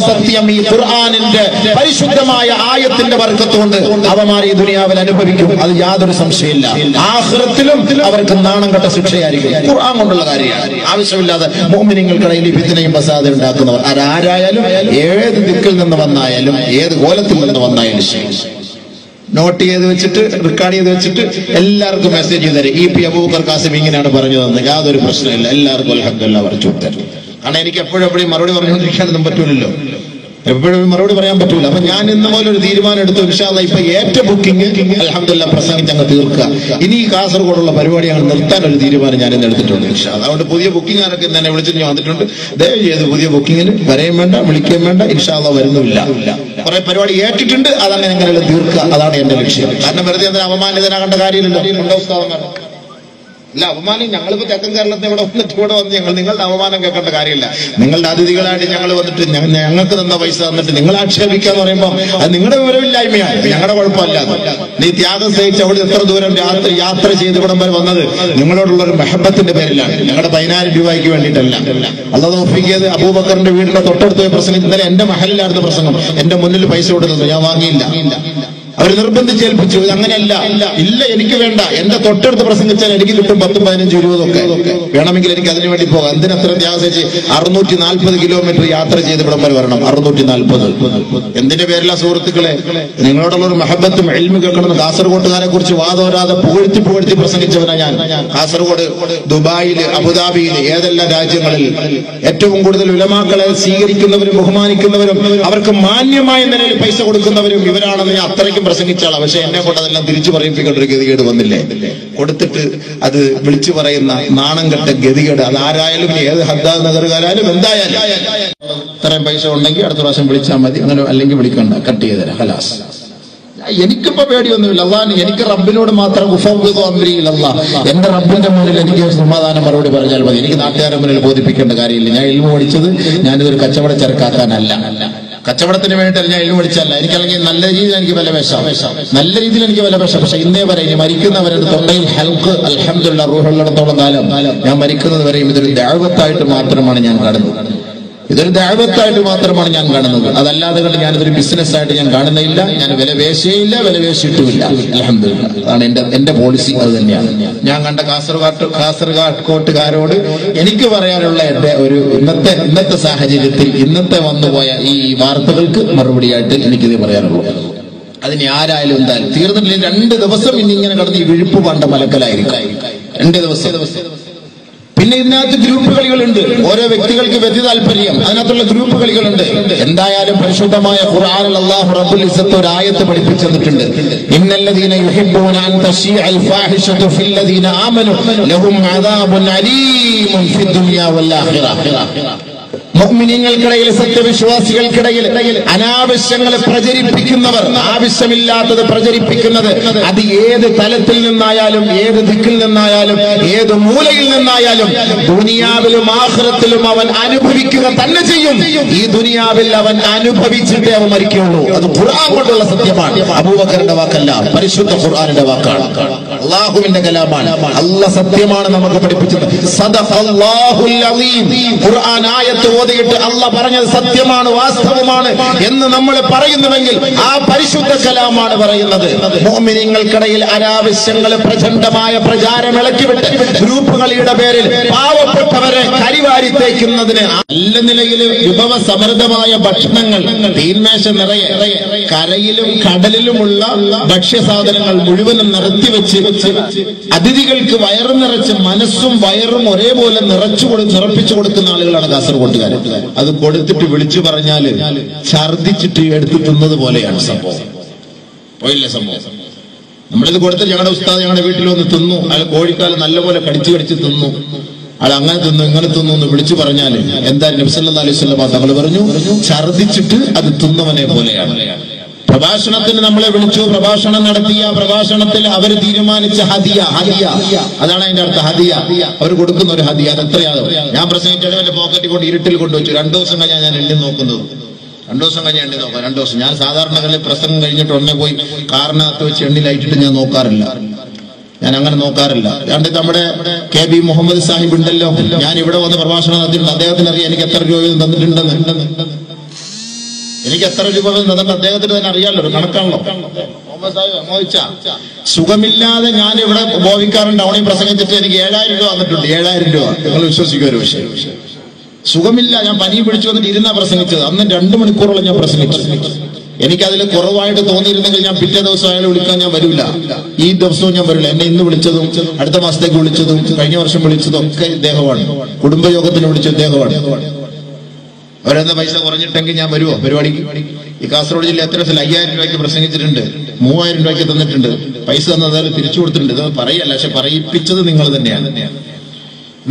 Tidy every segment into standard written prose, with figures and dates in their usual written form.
സത്യം, ഈ ഖുർആനിന്റെ പരിശുദ്ധമായ ആയത്തിന്റെ ബർക്കത്തുകൊണ്ട് അവന്മാർ ഈ ദുനിയാവിൽ അനുഭവിക്കും. അത് യാതൊരു സംശയമില്ല. ആഖിറത്തിലും അവർക്ക് നാണം കെട്ട ശിക്ഷയായിരിക്കും. ഖുർആൻ കൊണ്ടുള്ള കാര്യമാണ്. ആവശ്യമില്ലാതെ മുഅ്മിനീങ്ങൾക്കിടയിൽ ഫിത്നയും ഫസാദും ഉണ്ടാക്കുന്നവർ ആരായാലും ഏത് ദിക്കിൽ നിന്ന് വന്നായാലും ഏത് കോലത്തിൽ നിന്ന് വന്നായാലും ശരി, നോട്ട് ചെയ്ത് വെച്ചിട്ട് റെക്കോർഡ് ചെയ്ത് വെച്ചിട്ട് എല്ലാവർക്കും മെസ്സേജ് ചെയ്ത് തരും. ഇ.പി. അബൂബക്കർ ഖാസിം ഇങ്ങനെയാണ് പറഞ്ഞതെന്ന് യാതൊരു പ്രശ്നമില്ല. എല്ലാവർക്കും അൽഹംദുലില്ലാഹ് പറഞ്ഞു തരും. കാരണം എനിക്ക് എപ്പോഴും മറുപടി പറഞ്ഞുകൊണ്ടിരിക്കാനൊന്നും പറ്റൂലല്ലോ, എപ്പോഴും മറുപടി പറയാൻ പറ്റൂല. അപ്പൊ ഞാൻ ഇന്ന് പോലെ ഒരു തീരുമാനം എടുത്തു. ഇൻഷാ അല്ലാഹ് ഇപ്പൊ ഏറ്റവും ബുക്കിംഗ് അൽഹംദുലില്ലാഹ് പ്രസംഗിച്ച് അങ്ങ് തീർക്കുക. ഇനി ഈ കാസർഗോഡുള്ള പരിപാടി ഞങ്ങൾ നിർത്താൻ ഒരു തീരുമാനം ഞാൻ ഇന്ന് എടുത്തിട്ടുണ്ട് ഇൻഷാ അല്ലാഹ്. അതുകൊണ്ട് പുതിയ ബുക്കിംഗ് ആരൊക്കെ തന്നെ വിളിച്ചിട്ട് ഞാൻ വന്നിട്ടുണ്ട്. ദയവ് ചെയ്ത് പുതിയ ബുക്കിങ്ങിന് വരെയും വേണ്ട, വിളിക്കുകയും വേണ്ട. ഇൻഷാ അല്ലാഹ് വരുന്നുമില്ല. കുറെ പരിപാടി ഏറ്റിട്ടുണ്ട്, അതങ്ങനെ എങ്ങനെയുള്ള തീർക്കുക, അതാണ് എന്റെ ലക്ഷ്യം. കാരണം വെറുതെ എന്തിനാ അപമാനിതനാകേണ്ട കാര്യമില്ലല്ലോ. ഇല്ല, അപമാനം ഞങ്ങളിപ്പോ തെക്കൻ കേരളത്തിൽ ഇവിടെ വന്ന് ഞങ്ങൾ നിങ്ങളുടെ അപമാനം കേൾക്കേണ്ട കാര്യമില്ല. നിങ്ങളുടെ അതിഥികളായിട്ട് ഞങ്ങൾ വന്നിട്ട് ഞങ്ങൾക്ക് തന്ന പൈസ തന്നിട്ട് നിങ്ങൾ ആക്ഷേപിക്കാന്ന് പറയുമ്പോൾ അത് നിങ്ങളുടെ വിവരമില്ലായ്മയാണ്, ഞങ്ങളുടെ കുഴപ്പമല്ല. നീ ത്യാഗം സഹിച്ച് അവിടെ എത്ര ദൂരം യാത്ര ചെയ്ത് ഇവിടം വരെ വന്നത് നിങ്ങളോടുള്ള ഒരു മെഹബത്തിന്റെ പേരിലാണ്, ഞങ്ങളുടെ 10,000 രൂപയ്ക്ക് വേണ്ടിയിട്ടല്ല. അല്ലാഹു തൗഫീഖ് ചെയ്ത് അബൂബക്കറിന്റെ വീടിന്റെ തൊട്ടടുത്ത് പോയി പ്രസംഗം. ഇന്നലെ എന്റെ മഹലിലായിരുന്നു പ്രസംഗം. എന്റെ മുന്നിൽ പൈസ കൊടുത്തത് ഞാൻ വാങ്ങിയില്ല. അവർ നിർബന്ധിച്ചേൽപ്പിച്ചു. അങ്ങനെയല്ല, ഇല്ല എനിക്ക് വേണ്ട, എന്റെ തൊട്ടടുത്ത് പ്രസംഗിച്ചാൽ എനിക്ക് കിട്ടും 10, 15, 20 ഒക്കെ. വേണമെങ്കിൽ എനിക്ക് അതിനു വേണ്ടി പോകാം. എന്തിനത്ര ത്യാഗം ചെയ്ത് 640 കിലോമീറ്റർ യാത്ര ചെയ്ത് ഇവിടം വരെ വരണം. 640 എന്തിന്റെ പേരില്ല സുഹൃത്തുക്കളെ? നിങ്ങളോടുള്ള ഒരു മഹബത്തും ഇൽമു കേൾക്കണമെന്ന് കാസർഗോട്ടുകാരെ കുറിച്ച് വാദോരാതെ പുകഴ്ത്തി പ്രസംഗിച്ചവനാ ഞാൻ. കാസർഗോഡ്, ദുബായിൽ, അബുദാബിയിൽ, ഏതെല്ലാം രാജ്യങ്ങളിൽ ഏറ്റവും കൂടുതൽ ഉലമാക്കളെ സ്വീകരിക്കുന്നവരും ബഹുമാനിക്കുന്നവരും അവർക്ക് മാന്യമായ നിലയിൽ പൈസ കൊടുക്കുന്നവരും ഇവരാണെന്ന് ഞാൻ അത്രയ്ക്കും പ്രസംഗിച്ചാളാണ്. പക്ഷെ എന്നെ കൊണ്ട് അതെല്ലാം തിരിച്ചു പറയിപ്പിക്കേണ്ട ഒരു ഗതികേട് വന്നില്ലേ? കൊടുത്തിട്ട് അത് വിളിച്ചു പറയുന്ന നാണം കെട്ട ഗതികേട്. അതാരായാലും ഏത് ഹദ്ദാദ് നഗറുകാരായാലും എന്തായാലും ഇത്രയും പൈസ ഉണ്ടെങ്കിൽ അടുത്ത പ്രാവശ്യം വിളിച്ചാൽ മതി, അങ്ങനെ അല്ലെങ്കിൽ വിളിക്കണ്ട, കട്ട് ചെയ്ത് തരാം, ഖലാസ്. എനിക്കിപ്പോ പേടിയൊന്നുമില്ല. അള്ളാഹ് എനിക്ക് റബ്ബിനോട് മാത്രം എന്റെ റബ്ബിന്റെ മുന്നിൽ എനിക്ക് സമാധാനം മറുപടി പറഞ്ഞാൽ മതി. എനിക്ക് നാട്ടുകാരെ മുന്നിൽ ബോധിപ്പിക്കേണ്ട കാര്യമില്ല. ഞാൻ ഇൽമു പഠിച്ചത് ഞാനിതൊരു കച്ചവട ചരക്കാക്കാനല്ല. കച്ചവടത്തിന് വേണ്ടിയിട്ട് ഞാൻ ഇൽമു പഠിച്ചല്ല. എനിക്കല്ലെങ്കിൽ നല്ല രീതിയിൽ എനിക്ക് വില പേശാം, നല്ല രീതിയിൽ എനിക്ക് വില പേശാം. പക്ഷെ ഇന്നേ വരെ ഇനി മരിക്കുന്നവരുടെ തൊണ്ടയിൽ ഹൽക്ക് അൽഹംദുലില്ലാഹ് റൂഹുള്ളിടത്തോളം കാലം ഞാൻ മരിക്കുന്നത് വരെയും ഇതൊരു ദഅവത്തായിട്ട് മാത്രമാണ് ഞാൻ കാണുന്നത്. ഇതൊരു ദഅവത്തായിട്ട് മാത്രമാണ് ഞാൻ കാണുന്നത്. അതല്ലാതെ കൊണ്ട് ഞാനിതൊരു ബിസിനസ് ആയിട്ട് ഞാൻ കാണുന്നില്ല. ഞാൻ വില പേശയില്ല, വില പേശിയിട്ടുമില്ല. അൽഹംദുലില്ലാഹ് അതാണ് എന്റെ പോളിസി. അത് തന്നെയാണ് ഞാൻ കണ്ട കാസർഗോട്ടുകാരോട് എനിക്ക് പറയാനുള്ള എന്റെ ഒരു ഇന്നത്തെ സാഹചര്യത്തിൽ ഇന്നത്തെ വന്നുപോയ ഈ വാർത്തകൾക്ക് മറുപടിയായിട്ട് എനിക്കിത് പറയാനുള്ളൂ. അതിന് ആരായാലും എന്തായാലും തീർന്നിട്ടില്ല. 2 ദിവസം ഇനി ഇങ്ങനെ കടന്ന് ഈ വിഴുപ്പ് പണ്ട മലക്കലായിരിക്കും. 2 ദിവസം. പിന്നെ ഇതിനകത്ത് ഗ്രൂപ്പ് കളികളുണ്ട്. ഓരോ വ്യക്തികൾക്ക് വ്യക്തി താല്പര്യം, അതിനകത്തുള്ള ഗ്രൂപ്പ് കളികളുണ്ട്. എന്തായാലും പരിശുദ്ധമായ ഖുർആനിൽ അല്ലാഹു റബ്ബുൽ ഇസ്സത്ത് ഒരു ആയത്ത് പഠിപ്പിച്ചു തന്നിട്ടുണ്ട്. ഇന്നല്ലദീന യുഹിബ്ബൂന അൻ തശീഅൽ ഫാഹിഷതു ഫില്ലദീന ആമനു ലഹും അദാബുൻ അലീമുൻ ഫിദ്ദുനിയ വൽ ആഖിറ. മുഅ്മിനീങ്ങൾക്കിടയിൽ, സത്യവിശ്വാസികൾക്കിടയിൽ അനാവശ്യങ്ങൾ പ്രചരിപ്പിക്കുന്നവർ, ആവശ്യമില്ലാത്തത് പ്രചരിപ്പിക്കുന്നത്, അത് ഏത് തലത്തിൽ നിന്നായാലും ഏത് ദിക്കിൽ നിന്നായാലും ഏത് മൂലയിൽ നിന്നായാലും ദുനിയാവിലും ആഖിറത്തിലും അവൻ അനുഭവിക്കുക തന്നെ ചെയ്യും. ഈ ദുനിയാവിൽ അവൻ അനുഭവിച്ചിട്ടേ അവൻ മരിക്കുകയുള്ളൂ. അത് ഖുർആൻ കൊണ്ടുള്ള സത്യമാണ്. അബൂബക്കറിന്റെ വാക്കല്ല, പരിശുദ്ധ ഖുർആനിന്റെ വാക്കാണ്, അല്ലാഹുവിന്റെ കലാമാണ്. അല്ലാഹ് സത്യമാണ് നമുക്ക് പഠിപ്പിച്ചത്. സദഖല്ലാഹുൽ അലീം. ഖുർആൻ ആയത്ത് ഓതിയിട്ട് അല്ലാഹ് പറഞ്ഞത് സത്യമാണ്, വാസ്തവമാണ് എന്ന് നമ്മൾ പറയുന്നുവെങ്കിൽ ആ പരിശുദ്ധ കലാമാണ് പറയുന്നത്. മുഅ്മിനീങ്ങൾക്കിടയിൽ അനാവശ്യങ്ങൾ പ്രചണ്ഡമായ പ്രചാരം ഇളക്കിവിട്ട് ഗ്രൂപ്പുകളുടെ പേരിൽ പാവപ്പെട്ടവരെ കരിവാരി തേക്കുന്നതിന് നല്ല നിലയിൽ വിഭവ സമൃദ്ധമായ ഭക്ഷണങ്ങൾ, തീന്മേശ നിറയെ കരയിലും കടലിലുമുള്ള ഭക്ഷ്യസാധനങ്ങൾ മുഴുവനും നിറത്തിവെച്ച് അതിഥികൾക്ക് വയറ് നിറച്ച് മനസ്സും വയറും ഒരേപോലെ നിറപ്പിച്ചു കൊടുക്കുന്ന ആളുകളാണ് കാസർഗോട്ടുകാർ. അത് കൊടുത്തിട്ട് വിളിച്ചു പറഞ്ഞാല് ഛർദിച്ചിട്ട് എടുത്ത് തിന്നത് പോലെയാണ് സംഭവം. പോയില്ലേ സംഭവം? നമ്മളിത് കൊടുത്തിട്ട് ഞങ്ങളുടെ ഉസ്താദ് ഞങ്ങളുടെ വീട്ടിൽ വന്ന് തിന്നു. അയാൾ കോഴിക്കാല് നല്ലപോലെ കടിച്ചു തിന്നു. അയാൾ അങ്ങനെ തിന്നു ഇങ്ങനെ തിന്നു എന്ന് വിളിച്ചു പറഞ്ഞാല് എന്തായാലും നബി സല്ലല്ലാഹു അലൈഹി വസല്ലം തങ്ങൾ പറഞ്ഞു, ഛർദിച്ചിട്ട് അത് തിന്നവനെ പോലെയാണ്. പ്രഭാഷണത്തിന് നമ്മളെ വിളിച്ചു, പ്രഭാഷണം നടത്തിയ പ്രഭാഷണത്തിൽ അവർ തീരുമാനിച്ച ഹദിയ, അതാണ് അതിന്റെ അർത്ഥം. ഹദിയ അവർ കൊടുക്കുന്ന ഒരു ഹദിയ. അത് എത്രയാണോ? ഞാൻ പ്രസംഗിച്ചിട്ട് എന്റെ പോക്കറ്റിൽ കൊണ്ട് ഇരുട്ടിൽ കൊണ്ടുവച്ചു. 2 ദിവസം കഴിഞ്ഞാൽ ഞാൻ എണ്ണി നോക്കുന്നത്. 2 ദിവസം കഴിഞ്ഞാൽ എണ്ണി നോക്കാം. 2 ദിവസം ഞാൻ സാധാരണ പ്രസംഗം കഴിഞ്ഞിട്ട് ഉടനെ പോയി കാറിനകത്ത് വെച്ച് എണ്ണി ലൈറ്റിട്ട് ഞാൻ നോക്കാറില്ല. ഞാൻ അങ്ങനെ നോക്കാറില്ല. രണ്ട് നമ്മുടെ KB മുഹമ്മദ് സാഹിബ് ഉണ്ടല്ലോ, ഞാൻ ഇവിടെ വന്ന് പ്രഭാഷണം നടത്തിയിട്ടുണ്ട്. അദ്ദേഹത്തിന് അറിയാം എനിക്ക് എത്ര രൂപ തന്നിട്ടുണ്ടെന്ന്. എനിക്ക് എത്ര രൂപ അതൊക്കെ അദ്ദേഹത്തിന് തന്നെ അറിയാമല്ലോ, ഒരു കണക്കാണല്ലോ. സുഖമില്ലാതെ ഞാൻ ഇവിടെ ബോവിക്കാരൻ ടൗണിൽ പ്രസംഗിച്ചിട്ട് എനിക്ക് 7,000 രൂപ വന്നിട്ടുണ്ട്. 7,000 രൂപ നിങ്ങൾ വിശ്വസിക്കുക. ഒരു വിഷയം സുഖമില്ല, ഞാൻ പനി പിടിച്ചു വന്നിട്ട് ഇരുന്നാ പ്രസംഗിച്ചത്. അന്ന് 2 മണിക്കൂറോളം ഞാൻ പ്രസംഗിച്ചു. എനിക്കതിൽ കുറവായിട്ട് തോന്നിയിരുന്നെങ്കിൽ ഞാൻ പിറ്റേ ദിവസം അയാളെ വിളിക്കാൻ ഞാൻ വരില്ല. ഈ ദിവസവും ഞാൻ വരില്ല. എന്നെ ഇന്ന് വിളിച്ചതും അടുത്ത മാസത്തേക്ക് വിളിച്ചതും കഴിഞ്ഞ വർഷം വിളിച്ചതും ഒക്കെ ഇദ്ദേഹമാണ്. കുടുംബയോഗത്തിന് വിളിച്ച ഇദ്ദേഹമാണ്. അവരെന്താ പൈസ കുറഞ്ഞിട്ടെങ്കിൽ ഞാൻ വരുമോ പരിപാടിക്ക്? ഈ കാസർഗോഡ് ജില്ല എത്ര ദിവസം 5,000 രൂപയ്ക്ക് പ്രസംഗിച്ചിട്ടുണ്ട്, 3,000 രൂപയ്ക്ക് തന്നിട്ടുണ്ട്. പൈസ തന്നതായാലും തിരിച്ചു കൊടുത്തിട്ടുണ്ട്. ഇത് പറയല്ല, പക്ഷെ പറയിപ്പിച്ചത് നിങ്ങൾ തന്നെയാണ്.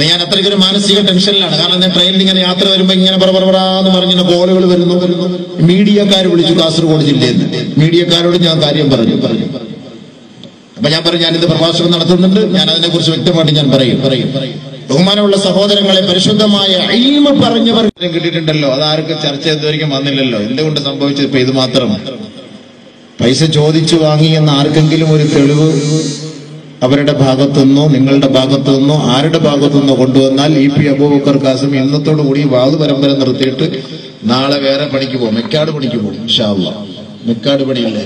ഞാൻ അത്രയ്ക്കൊരു മാനസിക ടെൻഷനിലാണ്. കാരണം ഞാൻ ട്രെയിനിൽ ഇങ്ങനെ യാത്ര വരുമ്പോ ഇങ്ങനെ പറന്ന് പറഞ്ഞ കോളുകൾ വരുന്നു. മീഡിയക്കാർ വിളിച്ചു കാസർഗോഡ് ജില്ലയിൽ നിന്ന്. മീഡിയക്കാരോട് ഞാൻ കാര്യം പറഞ്ഞു. അപ്പൊ ഞാൻ പറഞ്ഞു, ഞാനിത് പ്രഭാഷണം നടത്തുന്നുണ്ട്, ഞാൻ അതിനെ കുറിച്ച് വ്യക്തമായിട്ട് ഞാൻ പറയും. ബഹുമാനമുള്ള സഹോദരങ്ങളെ, പരിശുദ്ധമായ ഇൽമ പറഞ്ഞവർ കിട്ടിയിട്ടുണ്ടല്ലോ. അതാർക്കും ചർച്ച ചെയ്തവരിക്കും വന്നില്ലല്ലോ. എന്തുകൊണ്ട് സംഭവിച്ചത്? ഇപ്പൊ ഇത് മാത്രം പൈസ ചോദിച്ചു വാങ്ങി എന്ന ആർക്കെങ്കിലും ഒരു തെളിവ് അവരുടെ ഭാഗത്തുനിന്നോ നിങ്ങളുടെ ഭാഗത്തുനിന്നോ ആരുടെ ഭാഗത്തുനിന്നോ കൊണ്ടുവന്നാൽ EP അബൂബക്കർ ഖാസിം ഇന്നത്തോടു കൂടി വാദ പരമ്പര നിർത്തിയിട്ട് നാളെ വേറെ പണിക്ക് പോകും. മെക്കാട് പണിക്ക് പോകും ഇൻഷാ അല്ലാഹ്. മെക്കാട് പണിയില്ലേ,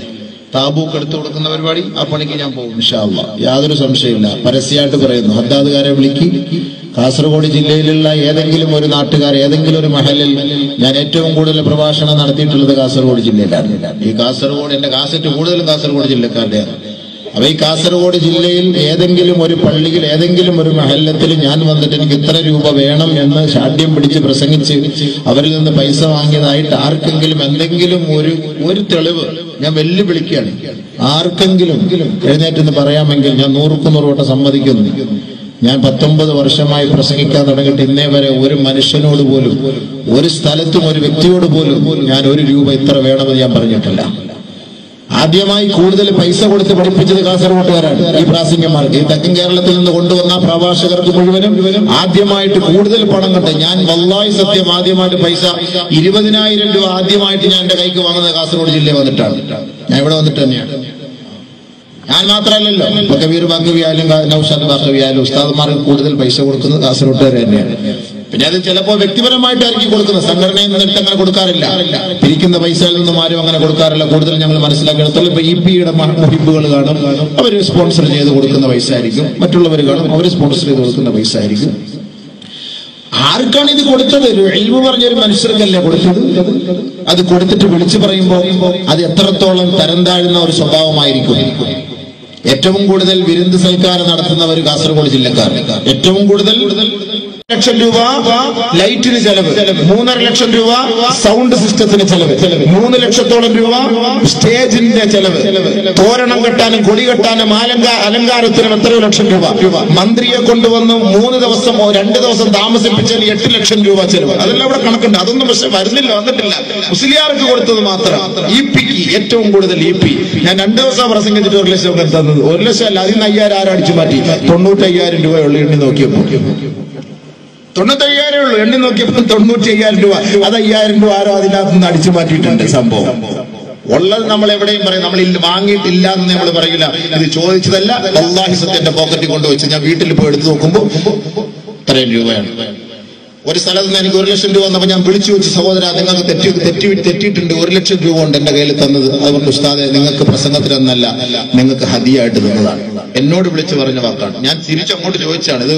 താബൂക്ക് എടുത്തു കൊടുക്കുന്ന പരിപാടി, ആ പണിക്ക് ഞാൻ പോകും ഇൻഷാ അല്ലാഹ്. യാതൊരു സംശയമില്ല. പരസ്യമായിട്ട് പറയുന്നു. ഹദ്ദാദുകാരെ വിളിക്കി. കാസർഗോഡ് ജില്ലയിലുള്ള ഏതെങ്കിലും ഒരു നാട്ടുകാർ, ഏതെങ്കിലും ഒരു മഹലിൽ ഞാൻ ഏറ്റവും കൂടുതൽ പ്രഭാഷണം നടത്തിയിട്ടുള്ളത് കാസർഗോഡ് ജില്ലയിലാണ്. ഈ കാസർഗോഡ് എന്റെ കാസറ്റ് കൂടുതലും കാസർഗോഡ് ജില്ലക്കാരുടെയാണ്. അപ്പൊ ഈ കാസർഗോഡ് ജില്ലയിൽ ഏതെങ്കിലും ഒരു പള്ളിയിൽ ഏതെങ്കിലും ഒരു മഹല്ലത്തിൽ ഞാൻ വന്നിട്ട് എനിക്ക് ഇത്ര രൂപ വേണം എന്ന് ശാഠ്യം പിടിച്ച് പ്രസംഗിച്ച് അവരിൽ നിന്ന് പൈസ വാങ്ങിയതായിട്ട് ആർക്കെങ്കിലും എന്തെങ്കിലും ഒരു തെളിവ് ഞാൻ വെല്ലുവിളിക്കുകയാണ്. ആർക്കെങ്കിലും എഴുന്നേറ്റെന്ന് പറയാമെങ്കിൽ ഞാൻ 100 വട്ടം സമ്മതിക്കുന്നു. ഞാൻ 19 വർഷമായി പ്രസംഗിക്കാൻ തുടങ്ങിയിട്ട് ഇന്നേ വരെ ഒരു മനുഷ്യനോട് പോലും, ഒരു സ്ഥലത്തും ഒരു വ്യക്തിയോട് പോലും ഞാൻ 1 രൂപ ഇത്ര വേണമെന്ന് ഞാൻ പറഞ്ഞിട്ടില്ല. ആദ്യമായി കൂടുതൽ പൈസ കൊടുത്ത് പഠിപ്പിച്ചത് കാസർഗോട്ടുകാരാണ്. ഈ പ്രാസംഗികന്മാർക്ക്, ഈ തെക്കൻ കേരളത്തിൽ നിന്ന് കൊണ്ടുവന്ന പ്രഭാഷകർക്ക് മുഴുവനും ആദ്യമായിട്ട് കൂടുതൽ പണം കണ്ട് ഞാൻ വല്ലാഹി സത്യം ആദ്യമായിട്ട് പൈസ 20,000 രൂപ ആദ്യമായിട്ട് ഞാൻ എന്റെ കൈക്ക് വാങ്ങുന്നത് കാസർഗോഡ് ജില്ലയിൽ വന്നിട്ടാണ്. ഞാൻ ഇവിടെ വന്നിട്ട് തന്നെയാണ്. ഞാൻ മാത്രമല്ലല്ലോ, ഇപ്പൊ കബീർ ബാക്കവിയായാലും നൗഷാദ് ബാക്കവിയായാലും ഉസ്താദന്മാർക്ക് കൂടുതൽ പൈസ കൊടുക്കുന്നത് കാസർഗോട്ടുകാർ തന്നെയാണ്. പിന്നെ അത് ചിലപ്പോൾ വ്യക്തിപരമായിട്ടായിരിക്കും കൊടുക്കുന്നത്. സംഘടനയിൽ നിന്നിട്ട് അങ്ങനെ കൊടുക്കാറില്ല. പിരിക്കുന്ന പൈസയിൽ നിന്നും ആരും അങ്ങനെ കൊടുക്കാറില്ല. കൂടുതൽ ഞങ്ങൾ മനസ്സിലാക്കിയെടുത്തോളം ഇപ്പൊ EP-യുടെ മുഹിബുകൾ കാണും, അവർ സ്പോൺസർ ചെയ്ത് കൊടുക്കുന്ന പൈസ ആയിരിക്കും. മറ്റുള്ളവർ കാണും, അവർ സ്പോൺസർ ചെയ്ത് കൊടുക്കുന്ന പൈസ ആയിരിക്കും. ആർക്കാണ് ഇത് കൊടുത്തത്? ഇൽമു പറഞ്ഞൊരു മനുഷ്യർക്കല്ലേ കൊടുത്തത്. അത് കൊടുത്തിട്ട് വിളിച്ചു പറയുമ്പോ അത് എത്രത്തോളം തരം താഴ്ന്ന ഒരു സ്വഭാവമായിരിക്കും. ഏറ്റവും കൂടുതൽ വിരുന്ന് സൽക്കാരം നടത്തുന്നവർ കാസർഗോഡ് ജില്ലക്കാർ. ഏറ്റവും കൂടുതൽ 1 ലക്ഷം രൂപ ലൈറ്റിന് ചെലവ്, 3.5 ലക്ഷം രൂപ സൗണ്ട് സിസ്റ്റത്തിന് ചെലവ്, 3 ലക്ഷത്തോളം രൂപ സ്റ്റേജിന്റെ ചെലവ്, തോരണം കെട്ടാനും കൊടി കെട്ടാനും അലങ്കാരത്തിനും എത്രയോ ലക്ഷം രൂപ. മന്ത്രിയെ കൊണ്ടുവന്ന് 3 ദിവസം 2 ദിവസം താമസിപ്പിച്ചതിന് 8 ലക്ഷം രൂപ ചെലവ്. അതെല്ലാം ഇവിടെ കണക്കുണ്ട്. അതൊന്നും പക്ഷെ വരുന്നില്ല, വന്നിട്ടില്ല. മുസ്ലിയാർക്ക് കൊടുത്തത് മാത്രം. EP-ക്ക് ഏറ്റവും കൂടുതൽ EP. ഞാൻ 2 ദിവസം പ്രസംഗിച്ചിട്ട് 1 ലക്ഷം തന്നത്. 1 ലക്ഷം അല്ല, അതിൽ നിന്ന് 5,000 ആരും അടിച്ചു മാറ്റി. 95,000 രൂപയുള്ള എണ്ണി നോക്കിയപ്പോ 95,000 ഉള്ളൂ. എണ്ണി നോക്കിയപ്പോൾ 95,000 രൂപ. അത് 5,000 രൂപ ആരോ അതിനകത്ത് നിന്ന് അടിച്ചു മാറ്റിയിട്ടുണ്ട്. സംഭവം ഉള്ളത് നമ്മൾ എവിടെയും പറയും. നമ്മൾ വാങ്ങിയിട്ടില്ല എന്ന് നമ്മൾ പറയില്ല. ഇത് ചോദിച്ചതല്ല, വല്ലാഹി സത്യം എന്റെ പോക്കറ്റിൽ കൊണ്ടുവച്ച് ഞാൻ വീട്ടിൽ പോയി എടുത്ത് നോക്കുമ്പോൾ ഇത്രയും രൂപയാണ്. ഒരു സ്ഥലത്ത് നിന്ന് എനിക്ക് 1 ലക്ഷം രൂപ വന്നപ്പോൾ ഞാൻ വിളിച്ചു വെച്ച്, സഹോദര നിങ്ങൾക്ക് തെറ്റിയിട്ടുണ്ട്, 1 ലക്ഷം രൂപ ഉണ്ട് എന്റെ കയ്യിൽ തന്നത്. അതുകൊണ്ട് ഉസ്താദെ നിങ്ങൾക്ക് പ്രസംഗത്തിനൊന്നല്ല, നിങ്ങൾക്ക് ഹദിയായിട്ട് തന്നതാണ്. എന്നോട് വിളിച്ച് പറഞ്ഞ വാക്കാണ്. ഞാൻ തിരിച്ചങ്ങോട്ട് ചോദിച്ചാണ്, ഇത്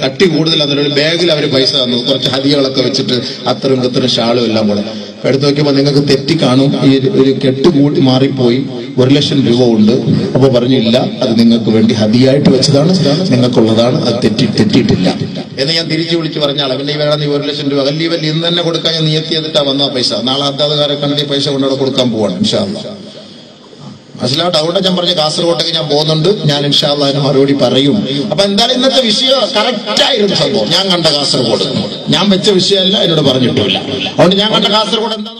കട്ടി കൂടുതലാണെന്നൊരു ഒരു ബാഗിൽ അവർ പൈസ തന്നു, കുറച്ച് ഹദികളൊക്കെ വെച്ചിട്ട് അത്രയും കത്തറും ഷാളും എല്ലാം കൂടെ എടുത്തു നോക്കിയപ്പോൾ നിങ്ങൾക്ക് തെറ്റി കാണും, ഈ ഒരു കെട്ട് കൂടി മാറിപ്പോയി, 1 ലക്ഷം രൂപ ഉണ്ട്. അപ്പൊ പറഞ്ഞില്ല, അത് നിങ്ങൾക്ക് വേണ്ടി ഹദിയായിട്ട് വെച്ചതാണ്, നിങ്ങൾക്കുള്ളതാണ്, അത് തെറ്റിയിട്ടില്ല എന്ന് ഞാൻ തിരിച്ചു വിളിച്ച് പറഞ്ഞാൽ പിന്നെ ഈ വേണം, നീ 1 ലക്ഷം രൂപ വലിയ ഇന്ന് തന്നെ കൊടുക്കാൻ ഞാൻ നിയത്തി ചെയ്തിട്ടാ വന്ന പൈസ. നാളെ ഹദ്ദാദുകാരെ കണ്ടി പൈസ കൊണ്ടവിടെ കൊടുക്കാൻ പോവാണ് ഇൻഷാ അല്ലാഹ്. മനസ്സിലാവട്ടെ. അവിടെ ഞാൻ പറഞ്ഞ കാസർഗോട്ടേക്ക് ഞാൻ പോകുന്നുണ്ട്. ഞാൻ ഇൻഷാ അല്ലാഹ് അതിന് മറുപടി പറയും. അപ്പൊ എന്തായാലും ഇന്നത്തെ വിഷയം കറക്റ്റായിരുന്നു. സംഭവം ഞാൻ കണ്ട കാസർഗോഡ്, ഞാൻ വെച്ച വിഷയമല്ല, എന്നോട് പറഞ്ഞിട്ടില്ല. അതുകൊണ്ട് ഞാൻ കണ്ട കാസർഗോഡ് എന്താ